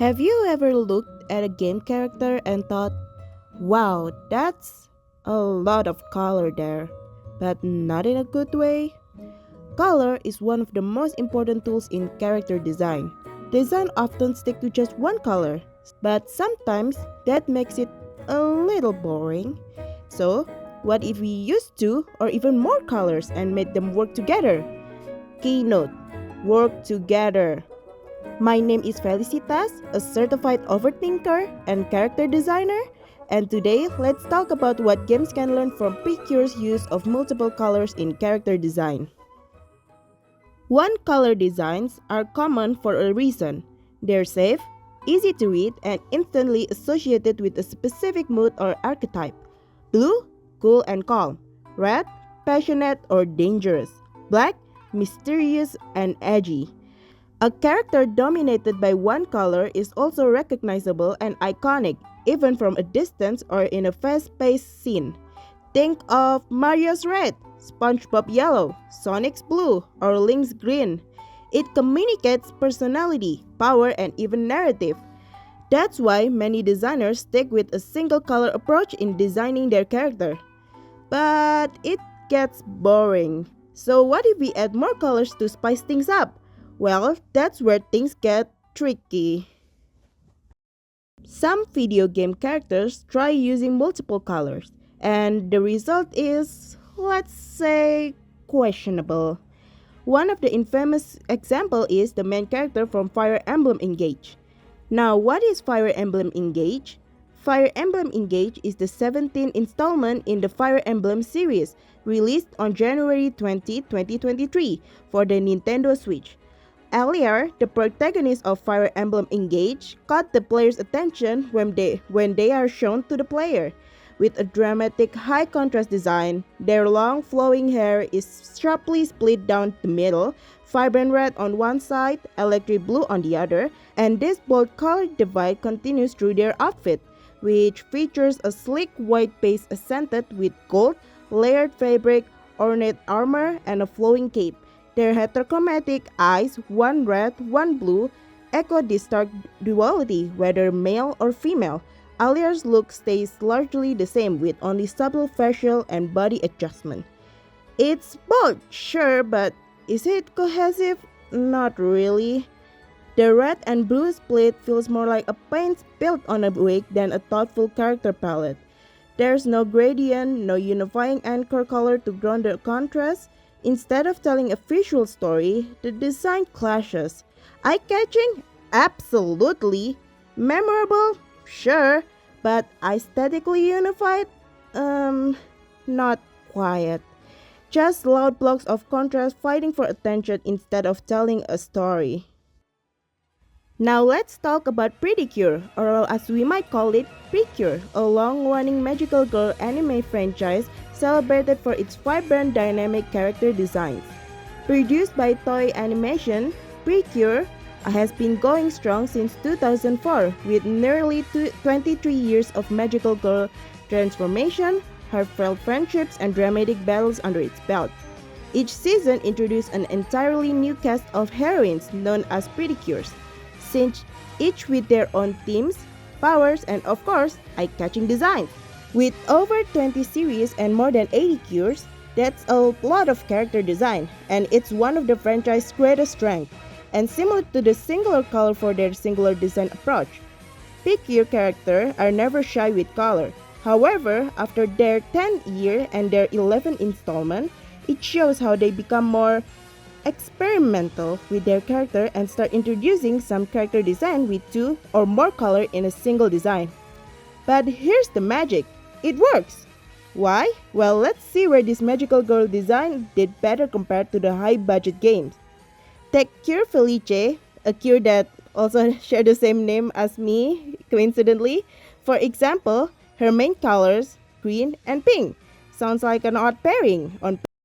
Have you ever looked at a game character and thought, wow, that's a lot of color there, but not in a good way? Color is one of the most important tools in character design. Design often stick to just one color, but sometimes that makes it a little boring. So, what if we used two or even more colors and made them work together? Keynote: work together. My name is Felisitas, a certified overthinker and character designer, and today let's talk about what games can learn from Precure's use of multiple colors in character design. One color designs are common for a reason. They're safe, easy to read, and instantly associated with a specific mood or archetype. Blue, cool and calm. Red, passionate or dangerous. Black, mysterious and edgy. A character dominated by one color is also recognizable and iconic, even from a distance or in a fast-paced scene. Think of Mario's red, SpongeBob yellow, Sonic's blue, or Link's green. It communicates personality, power, and even narrative. That's why many designers stick with a single color approach in designing their character. But it gets boring. So what if we add more colors to spice things up? Well, that's where things get tricky. Some video game characters try using multiple colors, and the result is, let's say, questionable. One of the infamous examples is the main character from Fire Emblem Engage. Now, what is Fire Emblem Engage? Fire Emblem Engage is the 17th installment in the Fire Emblem series, released on January 20, 2023 for the Nintendo Switch. Earlier, the protagonist of Fire Emblem Engage caught the player's attention when they are shown to the player. With a dramatic high-contrast design, their long flowing hair is sharply split down the middle, vibrant red on one side, electric blue on the other, and this bold color divide continues through their outfit, which features a sleek white base accented with gold, layered fabric, ornate armor, and a flowing cape. Their heterochromatic eyes, one red, one blue, echo this stark duality, whether male or female. Alia's look stays largely the same with only subtle facial and body adjustment. It's bold, sure, but is it cohesive? Not really. The red and blue split feels more like a paint spilled on a wig than a thoughtful character palette. There's no gradient, no unifying anchor color to ground the contrast. Instead of telling a visual story, the design clashes. Eye-catching? Absolutely. Memorable? Sure. But aesthetically unified? Not quite. Just loud blocks of contrast fighting for attention instead of telling a story. Now let's talk about Pretty Cure, or as we might call it, Precure, a long-running magical girl anime franchise celebrated for its vibrant, dynamic character designs. Produced by Toei Animation, Precure has been going strong since 2004 with nearly 23 years of magical girl transformation, heartfelt friendships, and dramatic battles under its belt. Each season introduced an entirely new cast of heroines known as Pretty Cures, each with their own themes, powers, and of course, eye-catching designs. With over 20 series and more than 80 cures, that's a lot of character design, and it's one of the franchise's greatest strengths, and similar to the singular color for their singular design approach. Pick your character are never shy with color. However, after their 10th year and their 11th installment, it shows how they become more experimental with their character and start introducing some character design with two or more color in a single design. But here's the magic. It works! Why? Well, let's see where this magical girl design did better compared to the high-budget games. Take Cure Felice, a cure that also shared the same name as me, coincidentally. For example, her main colors, green and pink. Sounds like an odd pairing on